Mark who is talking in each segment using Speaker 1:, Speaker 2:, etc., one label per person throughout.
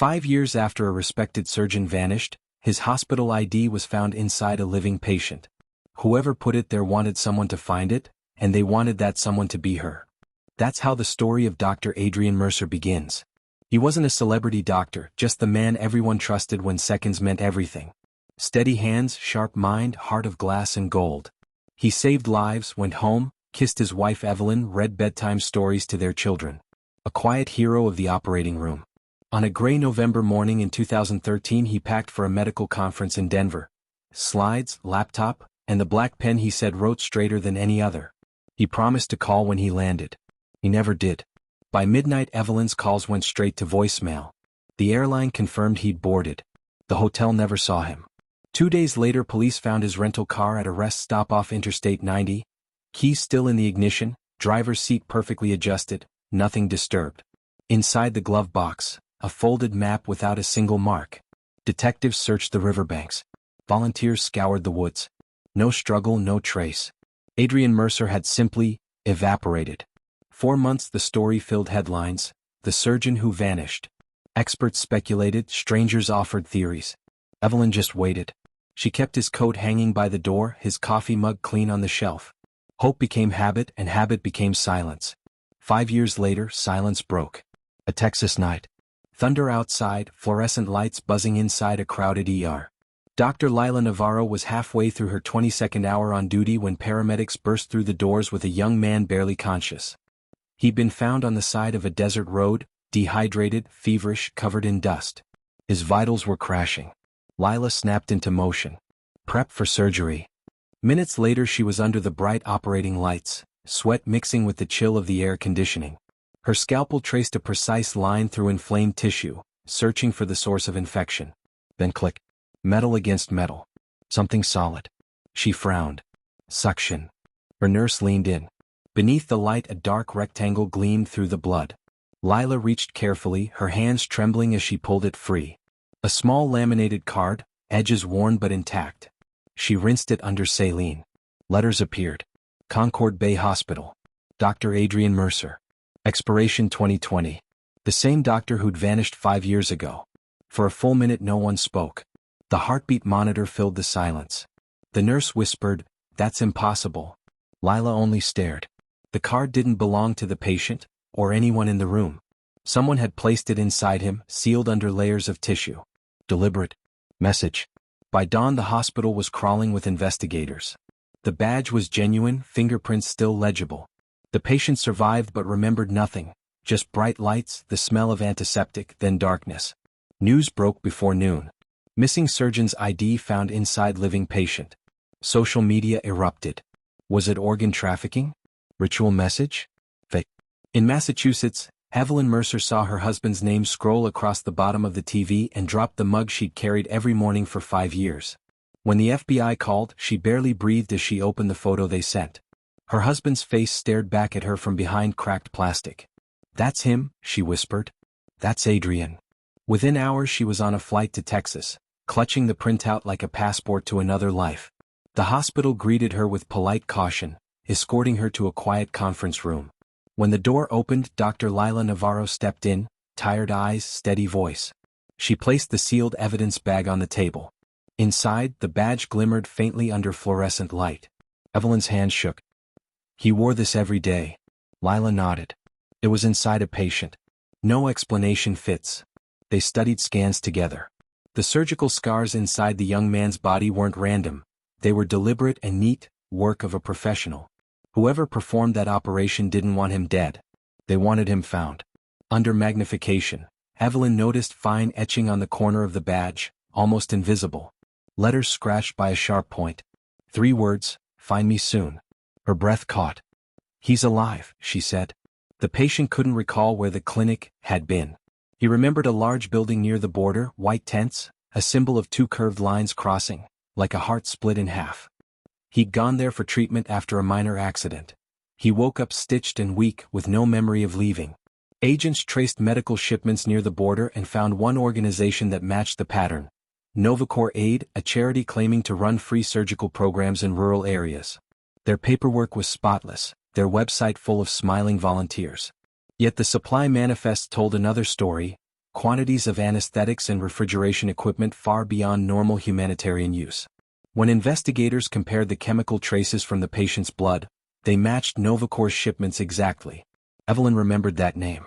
Speaker 1: 5 years after a respected surgeon vanished, his hospital ID was found inside a living patient. Whoever put it there wanted someone to find it, and they wanted that someone to be her. That's how the story of Dr. Adrian Mercer begins. He wasn't a celebrity doctor, just the man everyone trusted when seconds meant everything. Steady hands, sharp mind, heart of glass and gold. He saved lives, went home, kissed his wife Evelyn, read bedtime stories to their children. A quiet hero of the operating room. On a gray November morning in 2013 he packed for a medical conference in Denver. Slides, laptop, and the black pen he said wrote straighter than any other. He promised to call when he landed. He never did. By midnight Evelyn's calls went straight to voicemail. The airline confirmed he'd boarded. The hotel never saw him. 2 days later police found his rental car at a rest stop off Interstate 90. Keys still in the ignition, driver's seat perfectly adjusted, nothing disturbed. Inside the glove box, a folded map without a single mark. Detectives searched the riverbanks. Volunteers scoured the woods. No struggle, no trace. Adrian Mercer had simply evaporated. 4 months the story filled headlines, the surgeon who vanished. Experts speculated, strangers offered theories. Evelyn just waited. She kept his coat hanging by the door, his coffee mug clean on the shelf. Hope became habit, and habit became silence. 5 years later, silence broke. A Texas night. Thunder outside, fluorescent lights buzzing inside a crowded ER. Dr. Lila Navarro was halfway through her 22nd hour on duty when paramedics burst through the doors with a young man barely conscious. He'd been found on the side of a desert road, dehydrated, feverish, covered in dust. His vitals were crashing. Lila snapped into motion. Prep for surgery. Minutes later she was under the bright operating lights, sweat mixing with the chill of the air conditioning. Her scalpel traced a precise line through inflamed tissue, searching for the source of infection. Then click. Metal against metal. Something solid. She frowned. Suction. Her nurse leaned in. Beneath the light a dark rectangle gleamed through the blood. Lila reached carefully, her hands trembling as she pulled it free. A small laminated card, edges worn but intact. She rinsed it under saline. Letters appeared. Concord Bay Hospital. Dr. Adrian Mercer. Expiration 2020. The same doctor who'd vanished 5 years ago. For a full minute no one spoke. The heartbeat monitor filled the silence. The nurse whispered, "That's impossible." Lila only stared. The card didn't belong to the patient, or anyone in the room. Someone had placed it inside him, sealed under layers of tissue. Deliberate. Message. By dawn the hospital was crawling with investigators. The badge was genuine, fingerprints still legible. The patient survived but remembered nothing, just bright lights, the smell of antiseptic, then darkness. News broke before noon. Missing surgeon's ID found inside living patient. Social media erupted. Was it organ trafficking? Ritual message? Fake. In Massachusetts, Evelyn Mercer saw her husband's name scroll across the bottom of the TV and dropped the mug she'd carried every morning for 5 years. When the FBI called, she barely breathed as she opened the photo they sent. Her husband's face stared back at her from behind cracked plastic. "That's him," she whispered. "That's Adrian." Within hours she was on a flight to Texas, clutching the printout like a passport to another life. The hospital greeted her with polite caution, escorting her to a quiet conference room. When the door opened, Dr. Lila Navarro stepped in, tired eyes, steady voice. She placed the sealed evidence bag on the table. Inside, the badge glimmered faintly under fluorescent light. Evelyn's hand shook. "He wore this every day." Lila nodded. "It was inside a patient. No explanation fits." They studied scans together. The surgical scars inside the young man's body weren't random. They were deliberate and neat, work of a professional. Whoever performed that operation didn't want him dead. They wanted him found. Under magnification, Evelyn noticed fine etching on the corner of the badge, almost invisible. Letters scratched by a sharp point. 3 words, "Find me soon." Her breath caught. "He's alive," she said. The patient couldn't recall where the clinic had been. He remembered a large building near the border, white tents, a symbol of 2 curved lines crossing, like a heart split in half. He'd gone there for treatment after a minor accident. He woke up stitched and weak, with no memory of leaving. Agents traced medical shipments near the border and found one organization that matched the pattern. Novacor Aid, a charity claiming to run free surgical programs in rural areas. Their paperwork was spotless, their website full of smiling volunteers. Yet the supply manifest told another story. quantities of anesthetics and refrigeration equipment far beyond normal humanitarian use. When investigators compared the chemical traces from the patient's blood, they matched Novacor's shipments exactly. Evelyn remembered that name.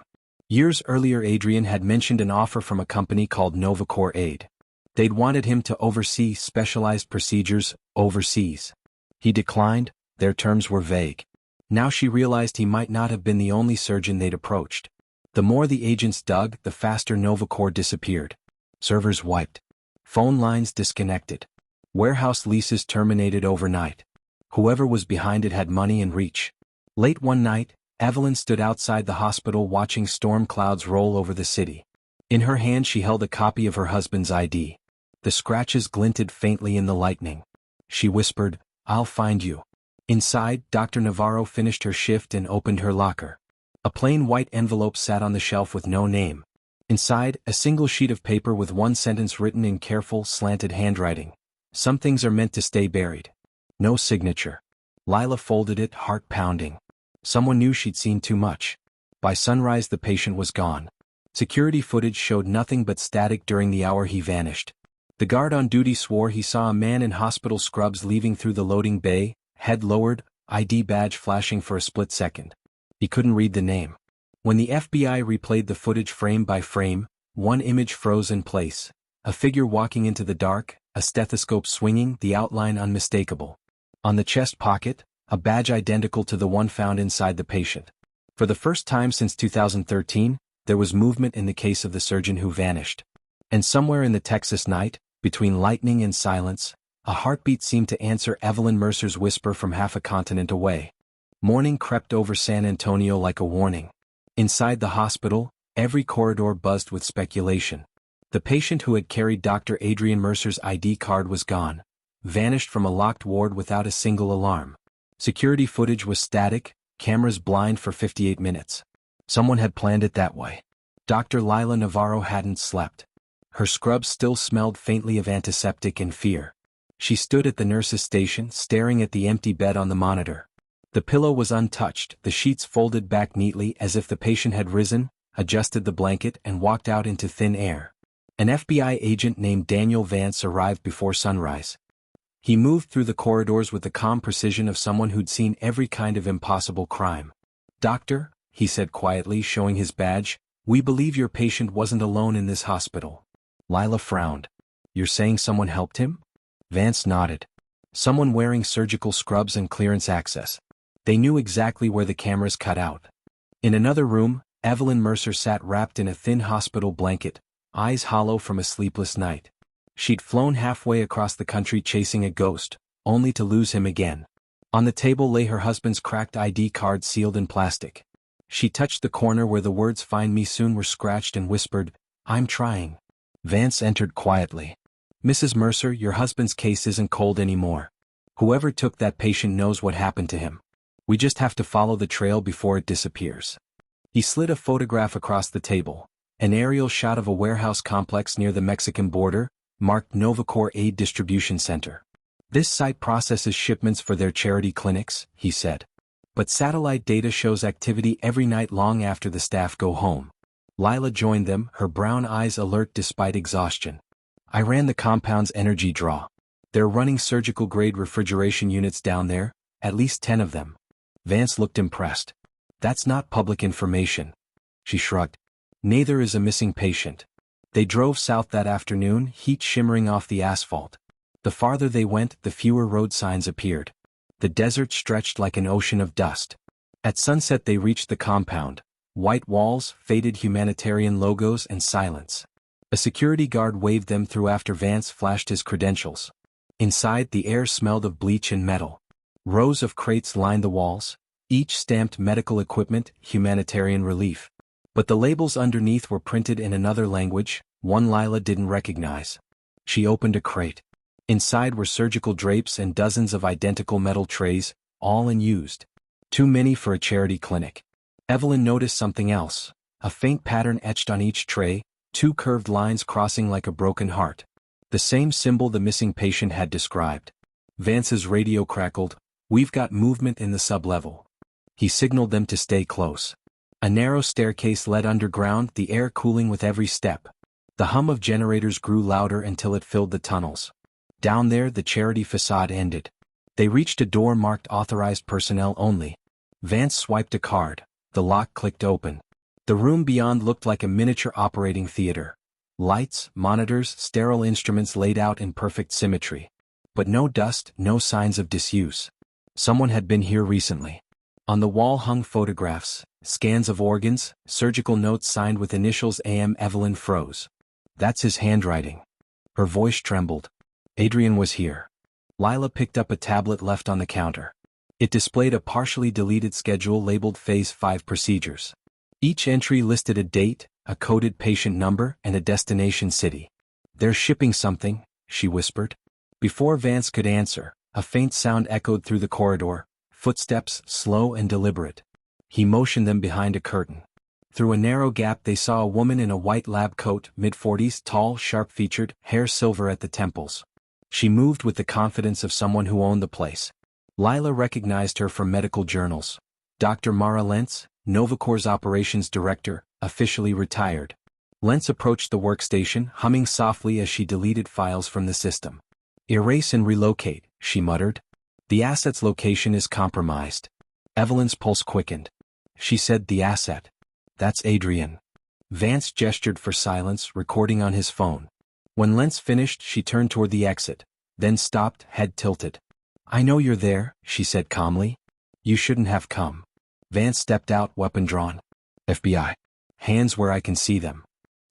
Speaker 1: Years earlier, Adrian had mentioned an offer from a company called Novacor Aid. They'd wanted him to oversee specialized procedures overseas. He declined. Their terms were vague. Now she realized he might not have been the only surgeon they'd approached. The more the agents dug, the faster Novacor disappeared. Servers wiped. Phone lines disconnected. Warehouse leases terminated overnight. Whoever was behind it had money and reach. Late one night, Evelyn stood outside the hospital watching storm clouds roll over the city. In her hand she held a copy of her husband's ID. The scratches glinted faintly in the lightning. She whispered, "I'll find you." Inside, Dr. Navarro finished her shift and opened her locker. A plain white envelope sat on the shelf with no name. Inside, a single sheet of paper with one sentence written in careful, slanted handwriting. "Some things are meant to stay buried." No signature. Lila folded it, heart pounding. Someone knew she'd seen too much. By sunrise the patient was gone. Security footage showed nothing but static during the hour he vanished. The guard on duty swore he saw a man in hospital scrubs leaving through the loading bay, head lowered, ID badge flashing for a split second. He couldn't read the name. When the FBI replayed the footage frame by frame, one image froze in place. A figure walking into the dark, a stethoscope swinging, the outline unmistakable. On the chest pocket, a badge identical to the one found inside the patient. For the first time since 2013, there was movement in the case of the surgeon who vanished. And somewhere in the Texas night, between lightning and silence, a heartbeat seemed to answer Evelyn Mercer's whisper from half a continent away. Morning crept over San Antonio like a warning. Inside the hospital, every corridor buzzed with speculation. The patient who had carried Dr. Adrian Mercer's ID card was gone, vanished from a locked ward without a single alarm. Security footage was static, cameras blind for 58 minutes. Someone had planned it that way. Dr. Lila Navarro hadn't slept. Her scrubs still smelled faintly of antiseptic and fear. She stood at the nurse's station, staring at the empty bed on the monitor. The pillow was untouched, the sheets folded back neatly as if the patient had risen, adjusted the blanket and walked out into thin air. An FBI agent named Daniel Vance arrived before sunrise. He moved through the corridors with the calm precision of someone who'd seen every kind of impossible crime. "Doctor," he said quietly, showing his badge, "we believe your patient wasn't alone in this hospital." Lila frowned. "You're saying someone helped him?" Vance nodded. "Someone wearing surgical scrubs and clearance access. They knew exactly where the cameras cut out." In another room, Evelyn Mercer sat wrapped in a thin hospital blanket, eyes hollow from a sleepless night. She'd flown halfway across the country chasing a ghost, only to lose him again. On the table lay her husband's cracked ID card sealed in plastic. She touched the corner where the words "Find me soon" were scratched and whispered, "I'm trying." Vance entered quietly. "Mrs. Mercer, your husband's case isn't cold anymore. Whoever took that patient knows what happened to him. We just have to follow the trail before it disappears." He slid a photograph across the table, an aerial shot of a warehouse complex near the Mexican border, marked Novacor Aid Distribution Center. "This site processes shipments for their charity clinics," he said. "But satellite data shows activity every night long after the staff go home." Lila joined them, her brown eyes alert despite exhaustion. "I ran the compound's energy draw. They're running surgical-grade refrigeration units down there, at least 10 of them." Vance looked impressed. "That's not public information." She shrugged. "Neither is a missing patient." They drove south that afternoon, heat shimmering off the asphalt. The farther they went, the fewer road signs appeared. The desert stretched like an ocean of dust. At sunset they reached the compound. White walls, faded humanitarian logos, and silence. A security guard waved them through after Vance flashed his credentials. Inside, the air smelled of bleach and metal. Rows of crates lined the walls, each stamped medical equipment, humanitarian relief. But the labels underneath were printed in another language, one Lila didn't recognize. She opened a crate. Inside were surgical drapes and dozens of identical metal trays, all unused. Too many for a charity clinic. Evelyn noticed something else, a faint pattern etched on each tray, 2 curved lines crossing like a broken heart. The same symbol the missing patient had described. Vance's radio crackled, "We've got movement in the sublevel." He signaled them to stay close. A narrow staircase led underground, the air cooling with every step. The hum of generators grew louder until it filled the tunnels. Down there, the charity facade ended. They reached a door marked authorized personnel only. Vance swiped a card. The lock clicked open. The room beyond looked like a miniature operating theater. Lights, monitors, sterile instruments laid out in perfect symmetry. But no dust, no signs of disuse. Someone had been here recently. On the wall hung photographs, scans of organs, surgical notes signed with initials AM. Evelyn froze. That's his handwriting. Her voice trembled. Adrian was here. Lila picked up a tablet left on the counter. It displayed a partially deleted schedule labeled Phase 5 Procedures. Each entry listed a date, a coded patient number, and a destination city. They're shipping something, she whispered. Before Vance could answer, a faint sound echoed through the corridor, footsteps, slow and deliberate. He motioned them behind a curtain. Through a narrow gap they saw a woman in a white lab coat, mid-40s, tall, sharp-featured, hair silver at the temples. She moved with the confidence of someone who owned the place. Lila recognized her from medical journals. Dr. Mara Lentz, Novacor's operations director, officially retired. Lentz approached the workstation, humming softly as she deleted files from the system. Erase and relocate, she muttered. The asset's location is compromised. Evelyn's pulse quickened. She said, the asset. That's Adrian. Vance gestured for silence, recording on his phone. When Lentz finished, she turned toward the exit, then stopped, head tilted. I know you're there, she said calmly. You shouldn't have come. Vance stepped out, weapon drawn. FBI. Hands where I can see them.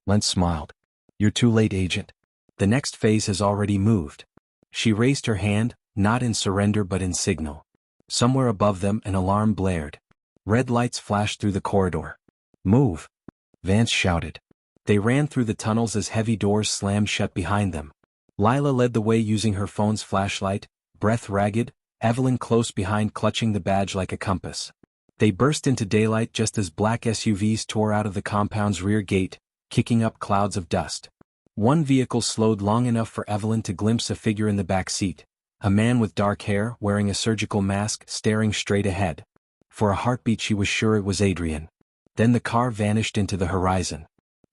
Speaker 1: Lentz smiled. You're too late, Agent. The next phase has already moved. She raised her hand, not in surrender but in signal. Somewhere above them an alarm blared. Red lights flashed through the corridor. Move! Vance shouted. They ran through the tunnels as heavy doors slammed shut behind them. Lila led the way using her phone's flashlight, breath ragged, Evelyn close behind clutching the badge like a compass. They burst into daylight just as black SUVs tore out of the compound's rear gate, kicking up clouds of dust. One vehicle slowed long enough for Evelyn to glimpse a figure in the back seat, a man with dark hair wearing a surgical mask staring straight ahead. For a heartbeat she was sure it was Adrian. Then the car vanished into the horizon.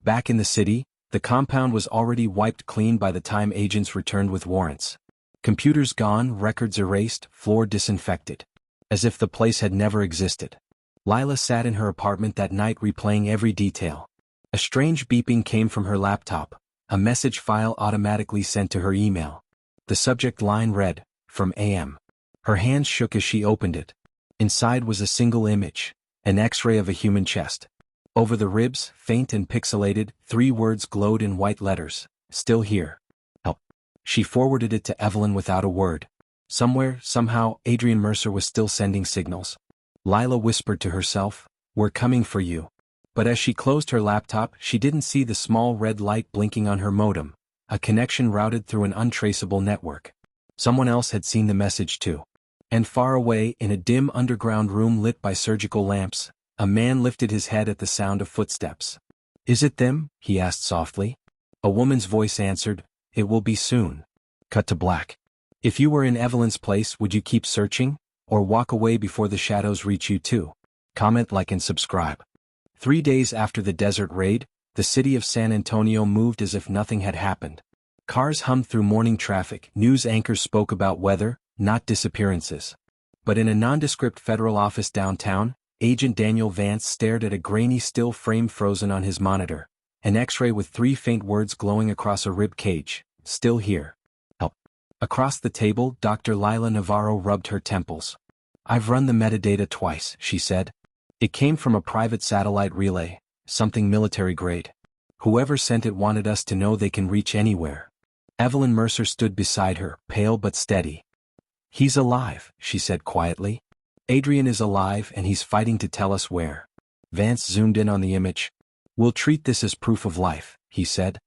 Speaker 1: Back in the city, the compound was already wiped clean by the time agents returned with warrants. Computers gone, records erased, floor disinfected. As if the place had never existed. Lila sat in her apartment that night replaying every detail. A strange beeping came from her laptop, a message file automatically sent to her email. The subject line read, from AM. Her hands shook as she opened it. Inside was a single image, an X-ray of a human chest. Over the ribs, faint and pixelated, 3 words glowed in white letters, still here. Help. She forwarded it to Evelyn without a word. Somewhere, somehow, Adrian Mercer was still sending signals. Lila whispered to herself, we're coming for you. But as she closed her laptop, she didn't see the small red light blinking on her modem, a connection routed through an untraceable network. Someone else had seen the message too. And far away, in a dim underground room lit by surgical lamps, a man lifted his head at the sound of footsteps. Is it them? He asked softly. A woman's voice answered, it will be soon. Cut to black. If you were in Evelyn's place, would you keep searching? Or walk away before the shadows reach you too? Comment, like and subscribe. 3 days after the desert raid, the city of San Antonio moved as if nothing had happened. Cars hummed through morning traffic, news anchors spoke about weather, not disappearances. But in a nondescript federal office downtown, Agent Daniel Vance stared at a grainy still frame frozen on his monitor, an X-ray with 3 faint words glowing across a rib cage, still here. Help. Across the table, Dr. Lila Navarro rubbed her temples. I've run the metadata twice, she said. It came from a private satellite relay, something military grade. Whoever sent it wanted us to know they can reach anywhere. Evelyn Mercer stood beside her, pale but steady. He's alive, she said quietly. Adrian is alive and he's fighting to tell us where. Vance zoomed in on the image. We'll treat this as proof of life, he said.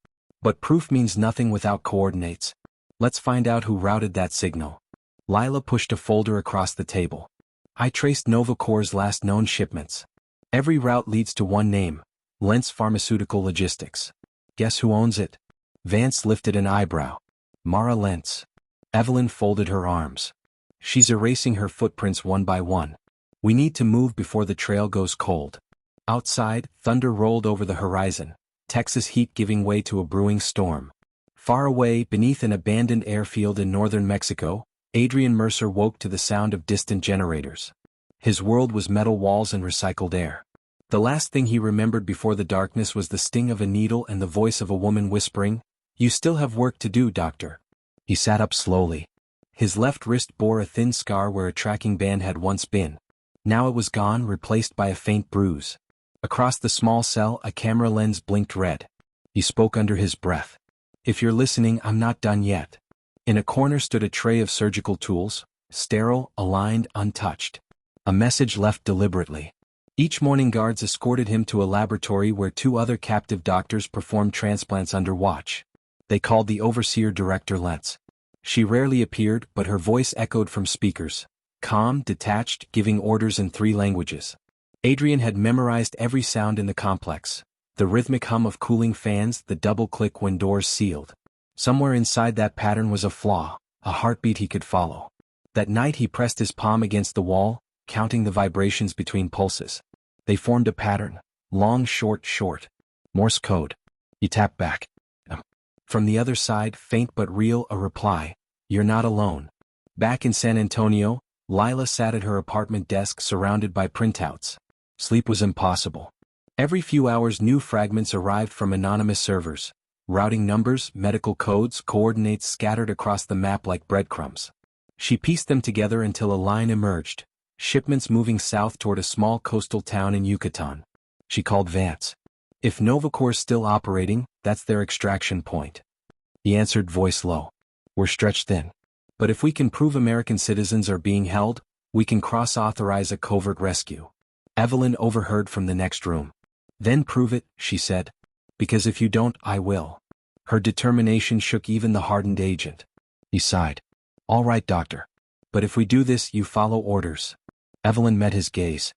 Speaker 1: But proof means nothing without coordinates. Let's find out who routed that signal. Lila pushed a folder across the table. I traced Novacor's last known shipments. Every route leads to one name, Lentz Pharmaceutical Logistics. Guess who owns it? Vance lifted an eyebrow. Mara Lentz. Evelyn folded her arms. She's erasing her footprints one by one. We need to move before the trail goes cold. Outside, thunder rolled over the horizon, Texas heat giving way to a brewing storm. Far away, beneath an abandoned airfield in northern Mexico, Adrian Mercer woke to the sound of distant generators. His world was metal walls and recycled air. The last thing he remembered before the darkness was the sting of a needle and the voice of a woman whispering, "You still have work to do, doctor." He sat up slowly. His left wrist bore a thin scar where a tracking band had once been. Now it was gone, replaced by a faint bruise. Across the small cell, a camera lens blinked red. He spoke under his breath. "If you're listening, I'm not done yet." In a corner stood a tray of surgical tools, sterile, aligned, untouched. A message left deliberately. Each morning guards escorted him to a laboratory where 2 other captive doctors performed transplants under watch. They called the overseer Director Lentz. She rarely appeared, but her voice echoed from speakers, calm, detached, giving orders in 3 languages. Adrian had memorized every sound in the complex. The rhythmic hum of cooling fans, the double click when doors sealed. Somewhere inside that pattern was a flaw, a heartbeat he could follow. That night he pressed his palm against the wall, counting the vibrations between pulses. They formed a pattern, long, short, short. Morse code. He tapped back. From the other side, faint but real, a reply, "You're not alone." Back in San Antonio, Lila sat at her apartment desk surrounded by printouts. Sleep was impossible. Every few hours new fragments arrived from anonymous servers. Routing numbers, medical codes, coordinates scattered across the map like breadcrumbs. She pieced them together until a line emerged, shipments moving south toward a small coastal town in Yucatan. She called Vance. "If Novacor's still operating, that's their extraction point." He answered, voice low. "We're stretched thin. But if we can prove American citizens are being held, we can cross-authorize a covert rescue." Evelyn overheard from the next room. "Then prove it," she said. "Because if you don't, I will." Her determination shook even the hardened agent. He sighed. "All right, doctor. But if we do this, you follow orders." Evelyn met his gaze.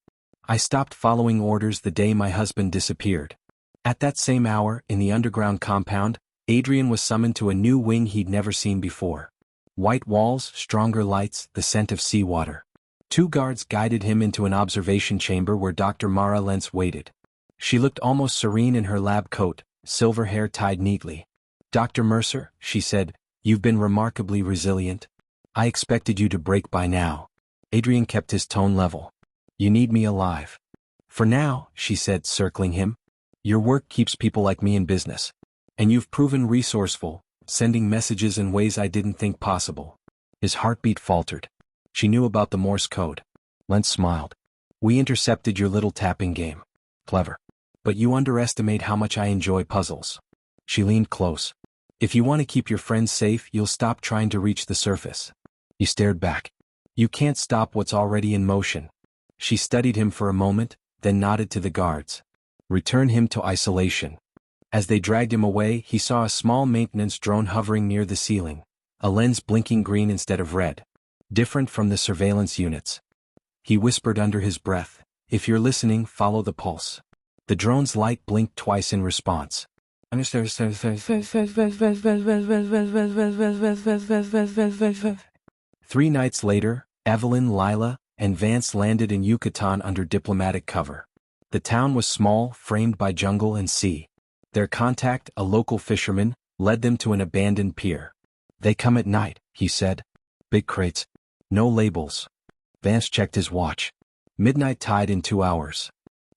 Speaker 1: "I stopped following orders the day my husband disappeared." At that same hour, in the underground compound, Adrian was summoned to a new wing he'd never seen before. White walls, stronger lights, the scent of seawater. 2 guards guided him into an observation chamber where Dr. Mara Lentz waited. She looked almost serene in her lab coat, silver hair tied neatly. "Dr. Mercer," she said, "you've been remarkably resilient. I expected you to break by now." Adrian kept his tone level. "You need me alive." "For now," she said, circling him. "Your work keeps people like me in business. And you've proven resourceful, sending messages in ways I didn't think possible." His heartbeat faltered. She knew about the Morse code. Lentz smiled. "We intercepted your little tapping game. Clever. But you underestimate how much I enjoy puzzles." She leaned close. "If you want to keep your friends safe, you'll stop trying to reach the surface." He stared back. "You can't stop what's already in motion." She studied him for a moment, then nodded to the guards. "Return him to isolation." As they dragged him away, he saw a small maintenance drone hovering near the ceiling, a lens blinking green instead of red. Different from the surveillance units. He whispered under his breath, "If you're listening, follow the pulse." The drone's light blinked twice in response. 3 nights later, Evelyn, Lila, and Vance landed in Yucatan under diplomatic cover. The town was small, framed by jungle and sea. Their contact, a local fisherman, led them to an abandoned pier. "They come at night," he said. "Big crates. No labels." Vance checked his watch. Midnight tide in 2 hours.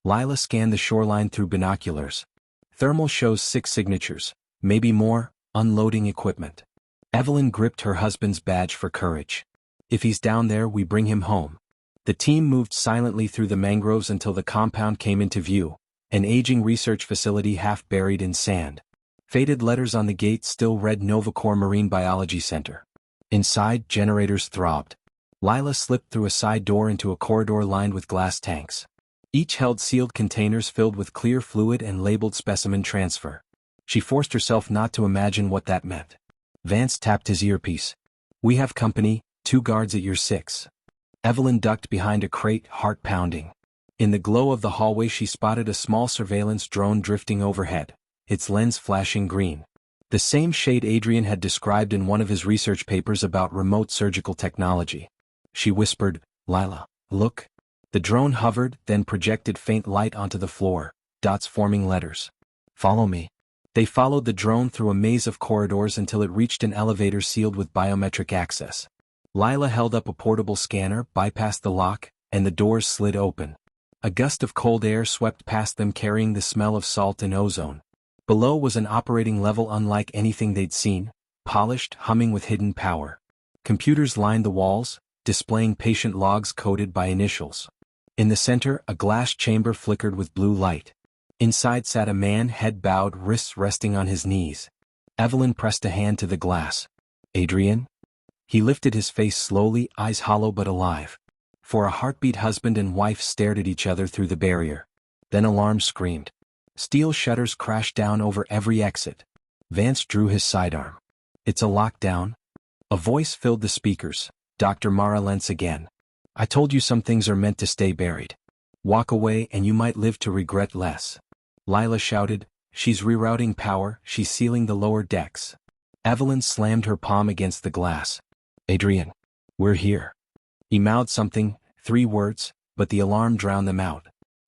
Speaker 1: Lila scanned the shoreline through binoculars. Thermal shows 6 signatures, maybe more, unloading equipment. Evelyn gripped her husband's badge for courage. "If he's down there, we bring him home." The team moved silently through the mangroves until the compound came into view, an aging research facility half buried in sand. Faded letters on the gate still read Novacor Marine Biology Center. Inside, generators throbbed. Lila slipped through a side door into a corridor lined with glass tanks. Each held sealed containers filled with clear fluid and labeled specimen transfer. She forced herself not to imagine what that meant. Vance tapped his earpiece. "We have company, 2 guards at your 6. Evelyn ducked behind a crate, heart pounding. In the glow of the hallway she spotted a small surveillance drone drifting overhead, its lens flashing green. The same shade Adrian had described in one of his research papers about remote surgical technology. She whispered, "Lila, look." The drone hovered, then projected faint light onto the floor, dots forming letters. Follow me. They followed the drone through a maze of corridors until it reached an elevator sealed with biometric access. Lila held up a portable scanner, bypassed the lock, and the doors slid open. A gust of cold air swept past them carrying the smell of salt and ozone. Below was an operating level unlike anything they'd seen, polished, humming with hidden power. Computers lined the walls, displaying patient logs coded by initials. In the center, a glass chamber flickered with blue light. Inside sat a man, head bowed, wrists resting on his knees. Evelyn pressed a hand to the glass. Adrian? He lifted his face slowly, eyes hollow but alive. For a heartbeat, husband and wife stared at each other through the barrier. Then alarm screamed. Steel shutters crashed down over every exit. Vance drew his sidearm. It's a lockdown. A voice filled the speakers. Dr. Mara Lentz again. I told you some things are meant to stay buried. Walk away and you might live to regret less. Lila shouted, she's rerouting power, she's sealing the lower decks. Evelyn slammed her palm against the glass. Adrian, we're here. He mouthed something, 3 words, but the alarm drowned them out.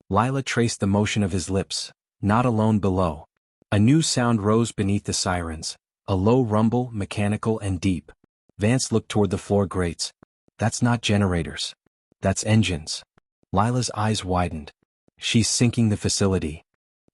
Speaker 1: Lila traced the motion of his lips, not alone below. A new sound rose beneath the sirens, a low rumble, mechanical and deep. Vance looked toward the floor grates. That's not generators. That's engines. Lila's eyes widened. She's sinking the facility.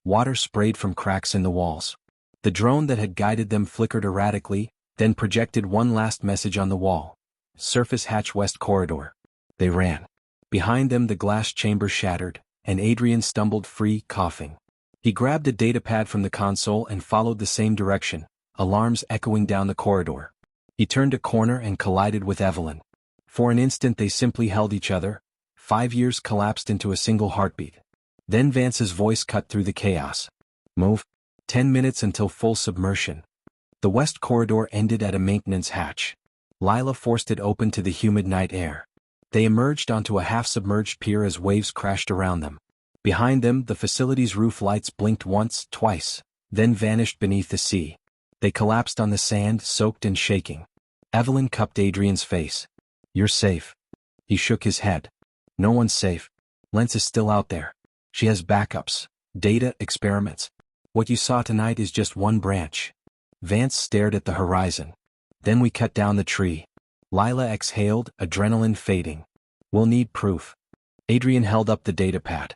Speaker 1: Water sprayed from cracks in the walls. The drone that had guided them flickered erratically, then projected one last message on the wall. Surface hatch west corridor. They ran. Behind them the glass chamber shattered, and Adrian stumbled free, coughing. He grabbed a datapad from the console and followed the same direction, alarms echoing down the corridor. He turned a corner and collided with Evelyn. For an instant they simply held each other. 5 years collapsed into a single heartbeat. Then Vance's voice cut through the chaos. Move. 10 minutes until full submersion. The west corridor ended at a maintenance hatch. Lila forced it open to the humid night air. They emerged onto a half-submerged pier as waves crashed around them. Behind them, the facility's roof lights blinked once, twice, then vanished beneath the sea. They collapsed on the sand, soaked and shaking. Evelyn cupped Adrian's face. You're safe. He shook his head. No one's safe. Lentz is still out there. She has backups, data, experiments. What you saw tonight is just one branch. Vance stared at the horizon. Then we cut down the tree. Lila exhaled, adrenaline fading. We'll need proof. Adrian held up the datapad.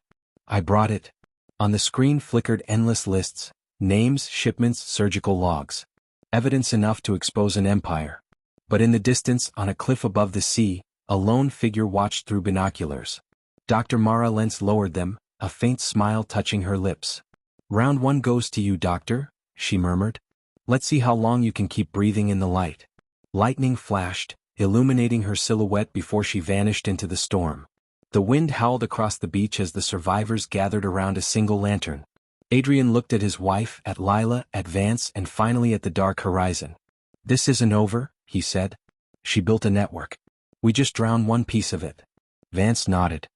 Speaker 1: I brought it. On the screen flickered endless lists, names, shipments, surgical logs. Evidence enough to expose an empire. But in the distance, on a cliff above the sea, a lone figure watched through binoculars. Dr. Mara Lentz lowered them, a faint smile touching her lips. Round 1 goes to you, doctor, she murmured. Let's see how long you can keep breathing in the light. Lightning flashed, illuminating her silhouette before she vanished into the storm. The wind howled across the beach as the survivors gathered around a single lantern. Adrian looked at his wife, at Lila, at Vance, and finally at the dark horizon. This isn't over, he said. She built a network. We just drowned one piece of it. Vance nodded.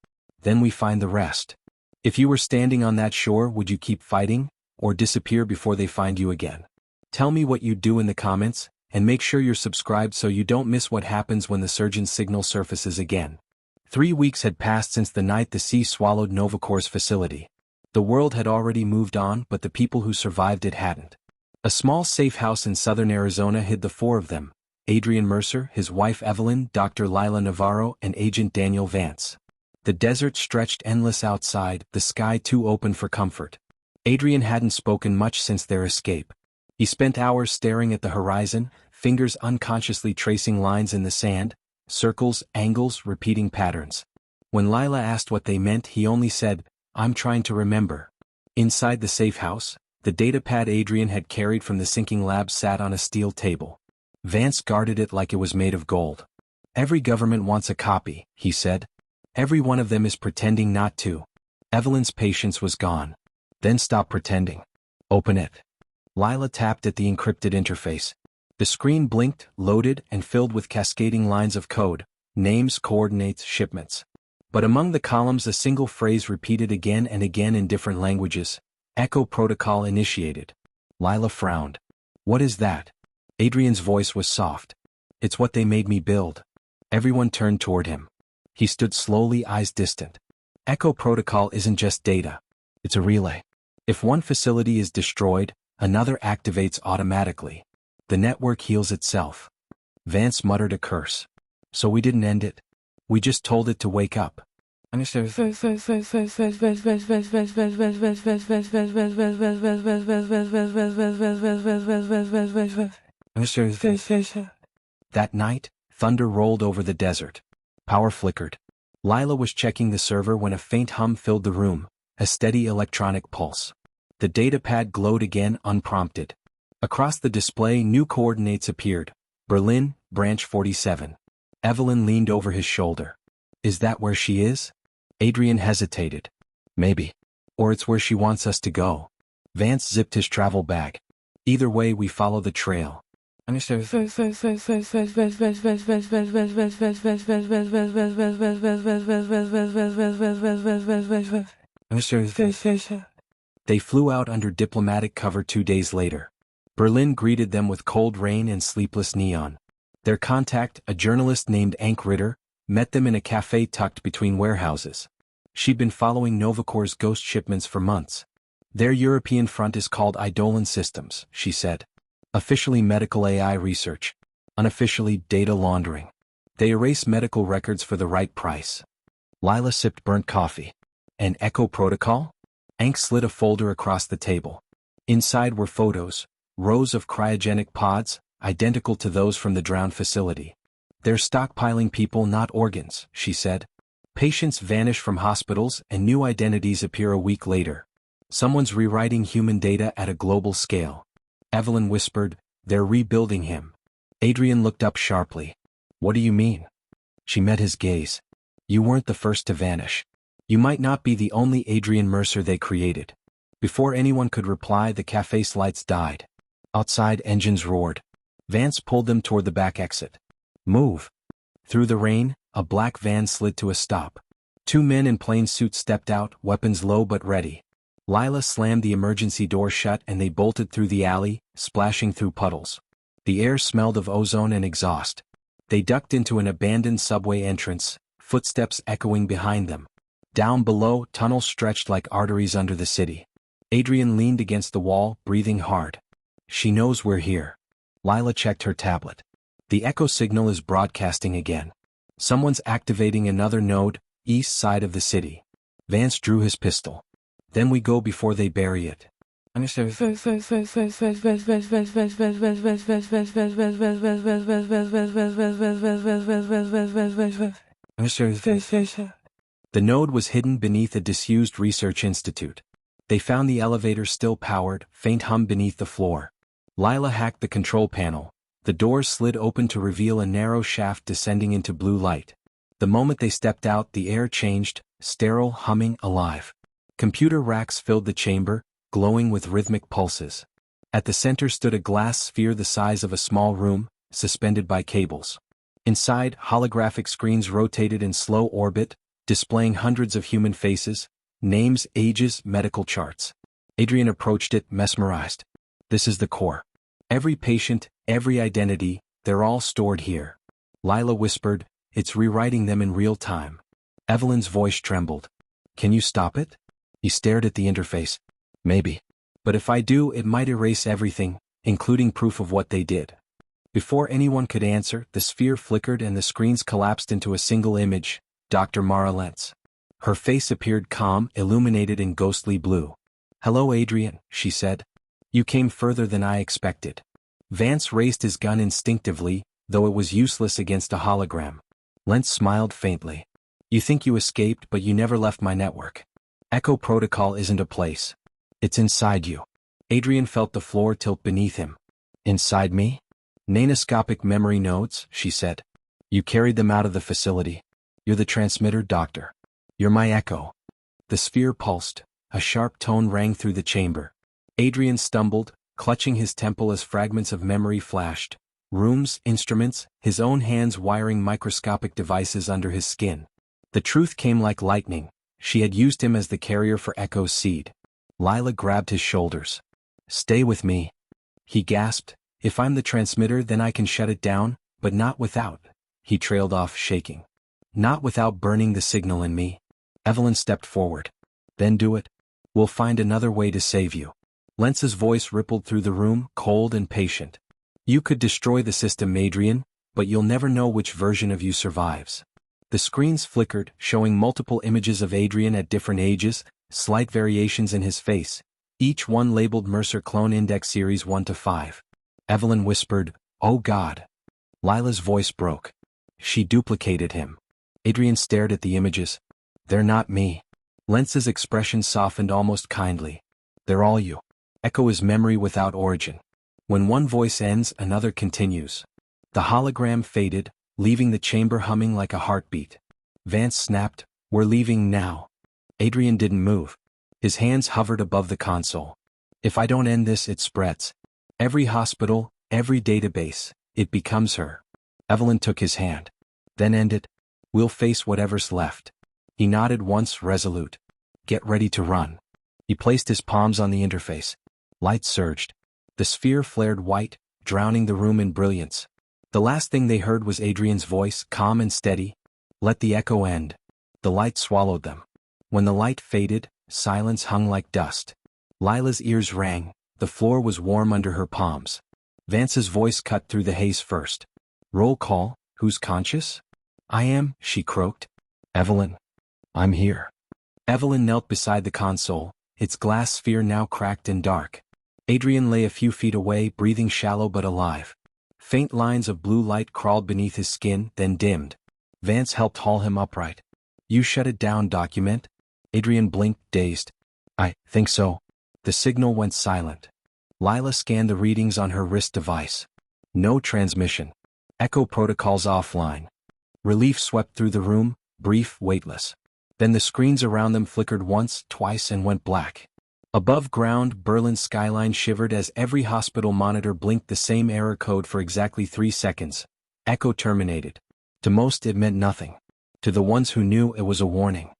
Speaker 1: Then we find the rest. If you were standing on that shore, would you keep fighting, or disappear before they find you again? Tell me what you'd do in the comments, and make sure you're subscribed so you don't miss what happens when the surgeon's signal surfaces again. 3 weeks had passed since the night the sea swallowed Novacor's facility. The world had already moved on, but the people who survived it hadn't. A small safe house in southern Arizona hid the 4 of them: Adrian Mercer, his wife Evelyn, Dr. Lila Navarro, and Agent Daniel Vance. The desert stretched endless outside, the sky too open for comfort. Adrian hadn't spoken much since their escape. He spent hours staring at the horizon, fingers unconsciously tracing lines in the sand, circles, angles, repeating patterns. When Lila asked what they meant, he only said, I'm trying to remember. Inside the safe house, the datapad Adrian had carried from the sinking lab sat on a steel table. Vance guarded it like it was made of gold. Every government wants a copy, he said. Every one of them is pretending not to. Evelyn's patience was gone. Then stop pretending. Open it. Lila tapped at the encrypted interface. The screen blinked, loaded, and filled with cascading lines of code, names, coordinates, shipments. But among the columns a single phrase repeated again and again in different languages. Echo protocol initiated. Lila frowned. What is that? Adrian's voice was soft. It's what they made me build. Everyone turned toward him. He stood slowly, eyes distant. Echo protocol isn't just data. It's a relay. If one facility is destroyed, another activates automatically. The network heals itself. Vance muttered a curse. So we didn't end it. We just told it to wake up. That night, thunder rolled over the desert. Power flickered. Lila was checking the server when a faint hum filled the room, a steady electronic pulse. The datapad glowed again unprompted. Across the display new coordinates appeared. Berlin, branch 47. Evelyn leaned over his shoulder. Is that where she is? Adrian hesitated. Maybe. Or it's where she wants us to go. Vance zipped his travel bag. Either way we follow the trail. They flew out under diplomatic cover 2 days later. Berlin greeted them with cold rain and sleepless neon. Their contact, a journalist named Ank Ritter, met them in a cafe tucked between warehouses. She'd been following Novacor's ghost shipments for months. Their European front is called Eidolon Systems, she said. Officially medical AI research. Unofficially data laundering. They erase medical records for the right price. Lila sipped burnt coffee. An echo protocol? Ank slid a folder across the table. Inside were photos, rows of cryogenic pods, identical to those from the drowned facility. They're stockpiling people, not organs, she said. Patients vanish from hospitals and new identities appear a week later. Someone's rewriting human data at a global scale. Evelyn whispered, they're rebuilding him. Adrian looked up sharply. What do you mean? She met his gaze. You weren't the first to vanish. You might not be the only Adrian Mercer they created. Before anyone could reply, the cafe's lights died. Outside, engines roared. Vance pulled them toward the back exit. Move. Through the rain, a black van slid to a stop. 2 men in plain suits stepped out, weapons low but ready. Lila slammed the emergency door shut and they bolted through the alley, splashing through puddles. The air smelled of ozone and exhaust. They ducked into an abandoned subway entrance, footsteps echoing behind them. Down below, tunnels stretched like arteries under the city. Adrian leaned against the wall, breathing hard. She knows we're here. Lila checked her tablet. The echo signal is broadcasting again. Someone's activating another node, east side of the city. Vance drew his pistol. Then we go before they bury it. The node was hidden beneath a disused research institute. They found the elevator still powered, faint hum beneath the floor. Lila hacked the control panel. The doors slid open to reveal a narrow shaft descending into blue light. The moment they stepped out, the air changed, sterile, humming, alive. Computer racks filled the chamber, glowing with rhythmic pulses. At the center stood a glass sphere the size of a small room, suspended by cables. Inside, holographic screens rotated in slow orbit, displaying hundreds of human faces, names, ages, medical charts. Adrian approached it, mesmerized. This is the core. Every patient, every identity, they're all stored here. Lila whispered, it's rewriting them in real time. Evelyn's voice trembled. Can you stop it? He stared at the interface. Maybe. But if I do, it might erase everything, including proof of what they did. Before anyone could answer, the sphere flickered and the screens collapsed into a single image, Dr. Mara Lentz. Her face appeared calm, illuminated in ghostly blue. Hello, Adrian, she said. You came further than I expected. Vance raised his gun instinctively, though it was useless against a hologram. Lentz smiled faintly. You think you escaped, but you never left my network. Echo Protocol isn't a place. It's inside you. Adrian felt the floor tilt beneath him. Inside me? Nanoscopic memory nodes, she said. You carried them out of the facility. You're the transmitter, doctor. You're my echo. The sphere pulsed. A sharp tone rang through the chamber. Adrian stumbled, clutching his temple as fragments of memory flashed. Rooms, instruments, his own hands wiring microscopic devices under his skin. The truth came like lightning. She had used him as the carrier for Echo's seed. Lila grabbed his shoulders. Stay with me. He gasped. If I'm the transmitter, then I can shut it down, but not without. He trailed off, shaking. Not without burning the signal in me. Evelyn stepped forward. Then do it. We'll find another way to save you. Lentz's voice rippled through the room, cold and patient. You could destroy the system, Adrian, but you'll never know which version of you survives. The screens flickered, showing multiple images of Adrian at different ages, slight variations in his face, each one labeled Mercer Clone Index Series 1 to 5. Evelyn whispered, "Oh God." Lila's voice broke. She duplicated him. Adrian stared at the images. "They're not me." Lentz's expression softened almost kindly. "They're all you." Echo is memory without origin. When one voice ends, another continues. The hologram faded, leaving the chamber humming like a heartbeat. Vance snapped, "We're leaving now." Adrian didn't move. His hands hovered above the console. "If I don't end this, it spreads. Every hospital, every database, it becomes her." Evelyn took his hand. "Then end it. We'll face whatever's left." He nodded once, resolute. "Get ready to run." He placed his palms on the interface. Light surged. The sphere flared white, drowning the room in brilliance. The last thing they heard was Adrian's voice, calm and steady. "Let the echo end." The light swallowed them. When the light faded, silence hung like dust. Lila's ears rang. The floor was warm under her palms. Vance's voice cut through the haze first. "Roll call, who's conscious?" "I am," she croaked. "Evelyn." "I'm here." Evelyn knelt beside the console, its glass sphere now cracked and dark. Adrian lay a few feet away, breathing shallow but alive. Faint lines of blue light crawled beneath his skin, then dimmed. Vance helped haul him upright. "You shut it down, document?" Adrian blinked, dazed. "I think so." The signal went silent. Lila scanned the readings on her wrist device. No transmission. Echo protocols offline. Relief swept through the room, brief, weightless. Then the screens around them flickered once, twice, and went black. Above ground, Berlin's skyline shivered as every hospital monitor blinked the same error code for exactly 3 seconds. Echo terminated. To most it meant nothing. To the ones who knew, it was a warning.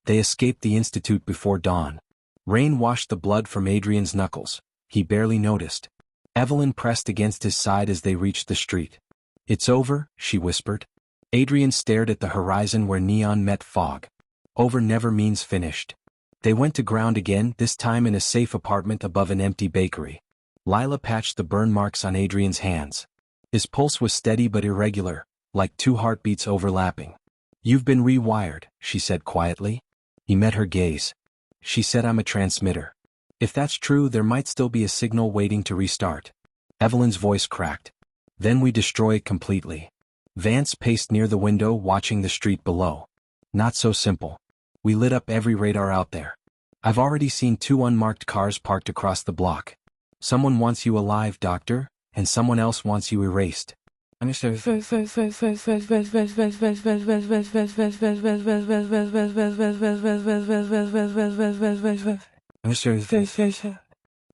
Speaker 1: They escaped the institute before dawn. Rain washed the blood from Adrian's knuckles. He barely noticed. Evelyn pressed against his side as they reached the street. "It's over," she whispered. Adrian stared at the horizon where neon met fog. Over never means finished. They went to ground again, this time in a safe apartment above an empty bakery. Lila patched the burn marks on Adrian's hands. His pulse was steady but irregular, like 2 heartbeats overlapping. "You've been rewired," she said quietly. He met her gaze. She said, "I'm a transmitter." If that's true, there might still be a signal waiting to restart. Evelyn's voice cracked. "Then we destroy it completely." Vance paced near the window, watching the street below. "Not so simple. We lit up every radar out there. I've already seen 2 unmarked cars parked across the block. Someone wants you alive, doctor, and someone else wants you erased."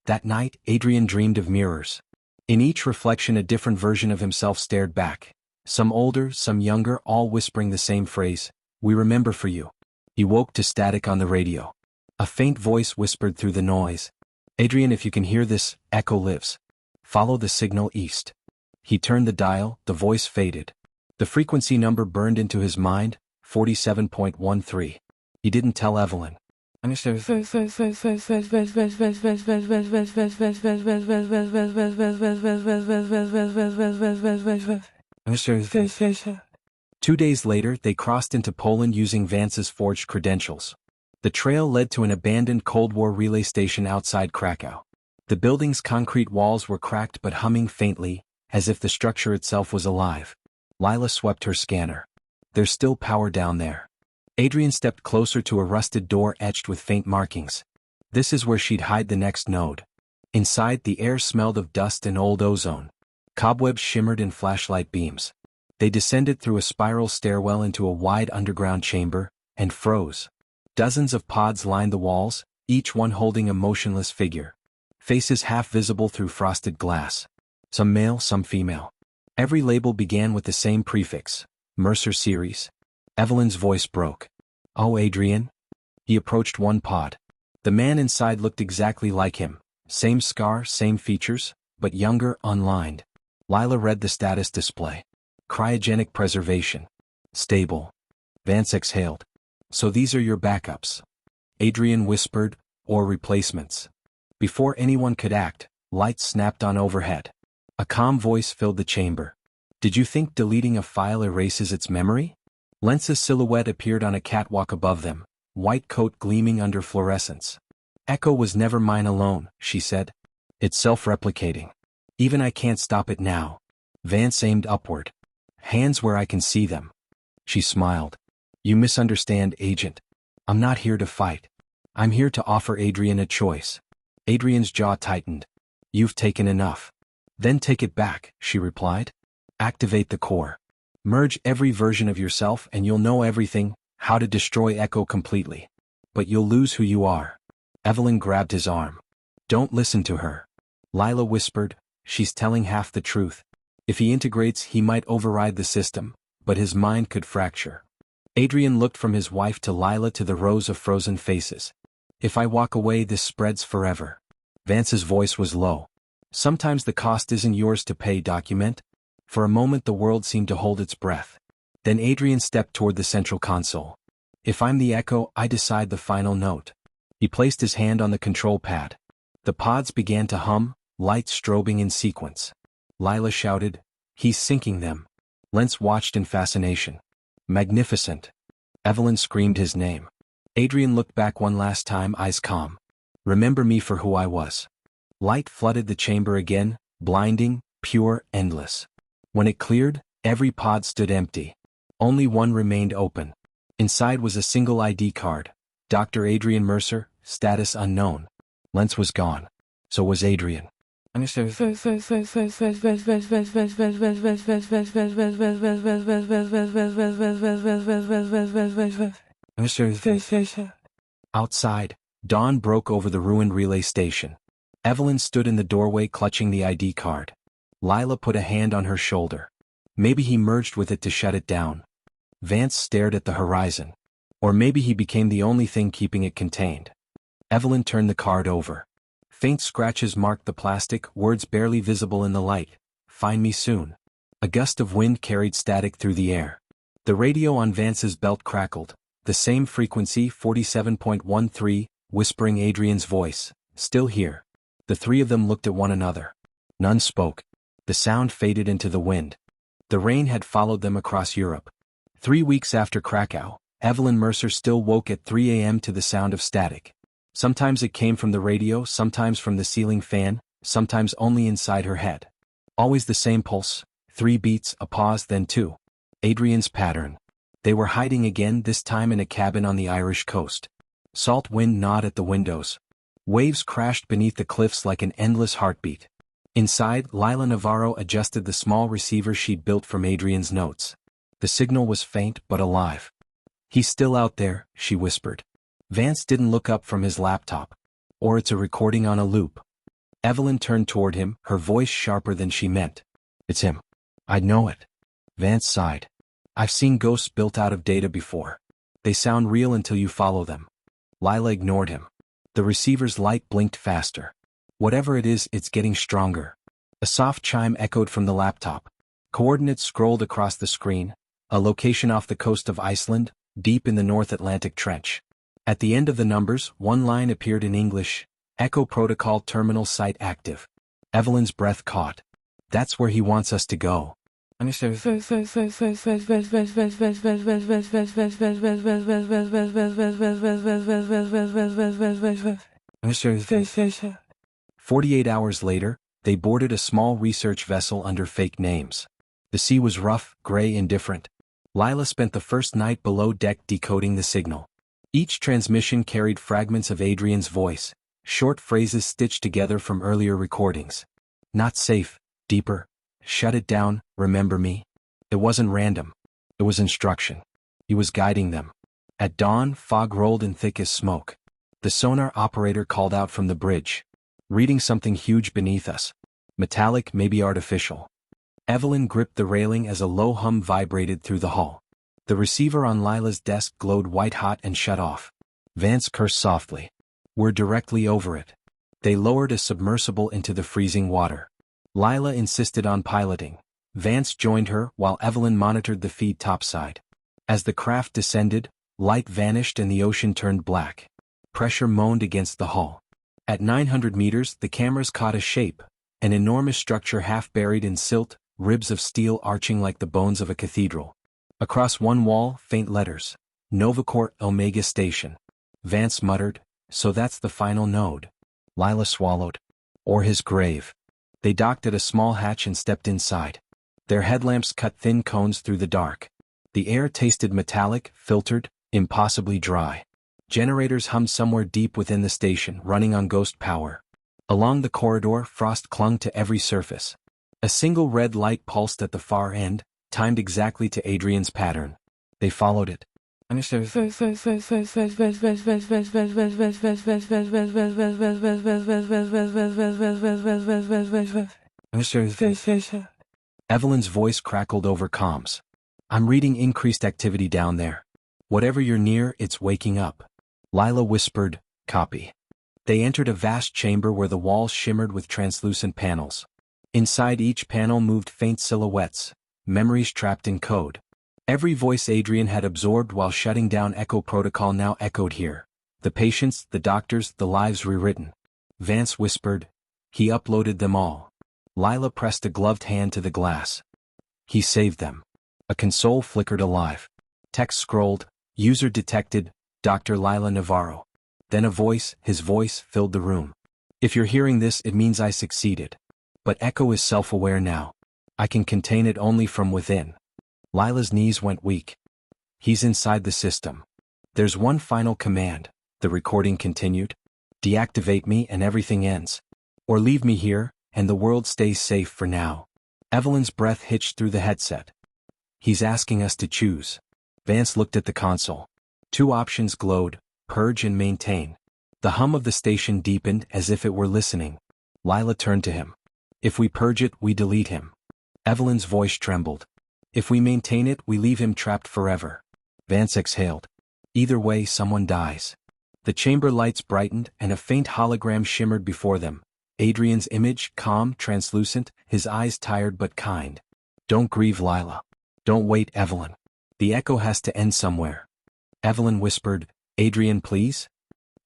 Speaker 1: That night, Adrian dreamed of mirrors. In each reflection a different version of himself stared back. Some older, some younger, all whispering the same phrase, "We remember for you." He woke to static on the radio. A faint voice whispered through the noise. "Adrian, if you can hear this, Echo lives. Follow the signal east." He turned the dial, the voice faded. The frequency number burned into his mind, 47.13. He didn't tell Evelyn. Two days later, they crossed into Poland using Vance's forged credentials. The trail led to an abandoned Cold War relay station outside Krakow. The building's concrete walls were cracked but humming faintly, as if the structure itself was alive. Lila swept her scanner. "There's still power down there." Adrian stepped closer to a rusted door etched with faint markings. This is where she'd hide the next node. Inside, the air smelled of dust and old ozone. Cobwebs shimmered in flashlight beams. They descended through a spiral stairwell into a wide underground chamber, and froze. Dozens of pods lined the walls, each one holding a motionless figure. Faces half visible through frosted glass. Some male, some female. Every label began with the same prefix, Mercer Series. Evelyn's voice broke. "Oh, Adrian?" He approached one pod. The man inside looked exactly like him. Same scar, same features, but younger, unlined. Lila read the status display. Cryogenic preservation. Stable. Vance exhaled. So these are your backups. Adrian whispered, or replacements. Before anyone could act, lights snapped on overhead. A calm voice filled the chamber. Did you think deleting a file erases its memory? Lence's silhouette appeared on a catwalk above them, white coat gleaming under fluorescence. Echo was never mine alone, she said. It's self-replicating. Even I can't stop it now. Vance aimed upward. Hands where I can see them. She smiled. You misunderstand, Agent. I'm not here to fight. I'm here to offer Adrian a choice. Adrian's jaw tightened. You've taken enough. Then take it back, she replied. Activate the core. Merge every version of yourself and you'll know everything, how to destroy Echo completely. But you'll lose who you are. Evelyn grabbed his arm. Don't listen to her. Lila whispered, she's telling half the truth. If he integrates, he might override the system, but his mind could fracture. Adrian looked from his wife to Lila to the rows of frozen faces. If I walk away, this spreads forever. Vance's voice was low. Sometimes the cost isn't yours to pay. Document. For a moment the world seemed to hold its breath. Then Adrian stepped toward the central console. If I'm the Echo, I decide the final note. He placed his hand on the control pad. The pods began to hum, lights strobing in sequence. Lila shouted, he's syncing them. Lentz watched in fascination. Magnificent. Evelyn screamed his name. Adrian looked back one last time, eyes calm. Remember me for who I was. Light flooded the chamber again, blinding, pure, endless. When it cleared, every pod stood empty. Only one remained open. Inside was a single ID card. Dr. Adrian Mercer, status unknown. Lentz was gone. So was Adrian. Outside, dawn broke over the ruined relay station. Evelyn stood in the doorway clutching the ID card. Lila put a hand on her shoulder. Maybe he merged with it to shut it down. Vance stared at the horizon. Or maybe he became the only thing keeping it contained. Evelyn turned the card over. Faint scratches marked the plastic, words barely visible in the light. Find me soon. A gust of wind carried static through the air. The radio on Vance's belt crackled. The same frequency, 47.13, whispering Adrian's voice. Still here. The three of them looked at one another. None spoke. The sound faded into the wind. The rain had followed them across Europe. 3 weeks after Krakow, Evelyn Mercer still woke at 3 a.m. to the sound of static. Sometimes it came from the radio, sometimes from the ceiling fan, sometimes only inside her head. Always the same pulse, 3 beats, a pause, then 2. Adrian's pattern. They were hiding again, this time in a cabin on the Irish coast. Salt wind gnawed at the windows. Waves crashed beneath the cliffs like an endless heartbeat. Inside, Lila Navarro adjusted the small receiver she'd built from Adrian's notes. The signal was faint but alive. He's still out there, she whispered. Vance didn't look up from his laptop. Or it's a recording on a loop. Evelyn turned toward him, her voice sharper than she meant. It's him. I'd know it. Vance sighed. I've seen ghosts built out of data before. They sound real until you follow them. Lila ignored him. The receiver's light blinked faster. Whatever it is, it's getting stronger. A soft chime echoed from the laptop. Coordinates scrolled across the screen. A location off the coast of Iceland, deep in the North Atlantic Trench. At the end of the numbers, one line appeared in English. Echo Protocol Terminal Site Active. Evelyn's breath caught. That's where he wants us to go. Understood. 48 hours later, they boarded a small research vessel under fake names. The sea was rough, gray, indifferent. Lila spent the first night below deck decoding the signal. Each transmission carried fragments of Adrian's voice, short phrases stitched together from earlier recordings. Not safe, deeper, shut it down, remember me. It wasn't random. It was instruction. He was guiding them. At dawn, fog rolled in thick as smoke. The sonar operator called out from the bridge. Reading something huge beneath us. Metallic, maybe artificial. Evelyn gripped the railing as a low hum vibrated through the hull. The receiver on Lila's desk glowed white-hot and shut off. Vance cursed softly. We're directly over it. They lowered a submersible into the freezing water. Lila insisted on piloting. Vance joined her while Evelyn monitored the feed topside. As the craft descended, light vanished and the ocean turned black. Pressure moaned against the hull. At 900 meters, the cameras caught a shape, an enormous structure half buried in silt, ribs of steel arching like the bones of a cathedral. Across one wall, faint letters. Novacorp Omega Station. Vance muttered, "So that's the final node." Lila swallowed. Or his grave. They docked at a small hatch and stepped inside. Their headlamps cut thin cones through the dark. The air tasted metallic, filtered, impossibly dry. Generators hummed somewhere deep within the station, running on ghost power. Along the corridor, frost clung to every surface. A single red light pulsed at the far end, timed exactly to Adrian's pattern. They followed it. Evelyn's voice crackled over comms. "I'm reading increased activity down there. Whatever you're near, it's waking up." Lila whispered, "Copy." They entered a vast chamber where the walls shimmered with translucent panels. Inside each panel moved faint silhouettes, memories trapped in code. Every voice Adrian had absorbed while shutting down Echo Protocol now echoed here. The patients, the doctors, the lives rewritten. Vance whispered, "He uploaded them all." Lila pressed a gloved hand to the glass. "He saved them." A console flickered alive. Text scrolled, "User detected, Dr. Lila Navarro." Then a voice, his voice, filled the room. "If you're hearing this, it means I succeeded. But Echo is self-aware now. I can contain it only from within." Lila's knees went weak. "He's inside the system. There's one final command," the recording continued. "Deactivate me and everything ends. Or leave me here, and the world stays safe for now." Evelyn's breath hitched through the headset. "He's asking us to choose." Vance looked at the console. Two options glowed, purge and maintain. The hum of the station deepened as if it were listening. Lila turned to him. "If we purge it, we delete him." Evelyn's voice trembled. "If we maintain it, we leave him trapped forever." Vance exhaled. "Either way, someone dies." The chamber lights brightened and a faint hologram shimmered before them. Adrian's image, calm, translucent, his eyes tired but kind. "Don't grieve, Lila. Don't wait, Evelyn. The echo has to end somewhere." Evelyn whispered, "Adrian, please?"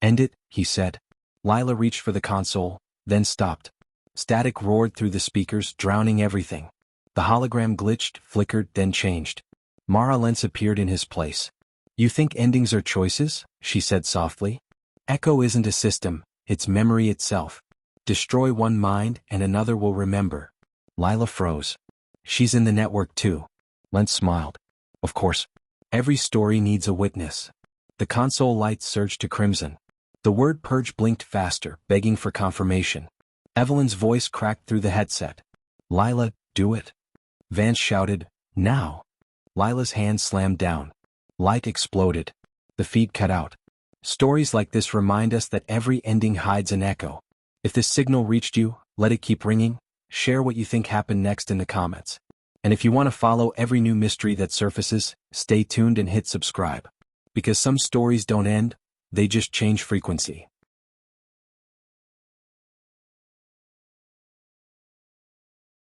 Speaker 1: "End it," he said. Lila reached for the console, then stopped. Static roared through the speakers, drowning everything. The hologram glitched, flickered, then changed. Mara Lentz appeared in his place. "You think endings are choices?" she said softly. "Echo isn't a system, it's memory itself. Destroy one mind and another will remember." Lila froze. "She's in the network too." Lentz smiled. "Of course. Every story needs a witness." The console lights surged to crimson. The word purge blinked faster, begging for confirmation. Evelyn's voice cracked through the headset. "Lila, do it." Vance shouted, "Now." Lila's hand slammed down. Light exploded. The feed cut out. Stories like this remind us that every ending hides an echo. If this signal reached you, let it keep ringing. Share what you think happened next in the comments. And if you want to follow every new mystery that surfaces, stay tuned and hit subscribe. Because some stories don't end, they just change frequency.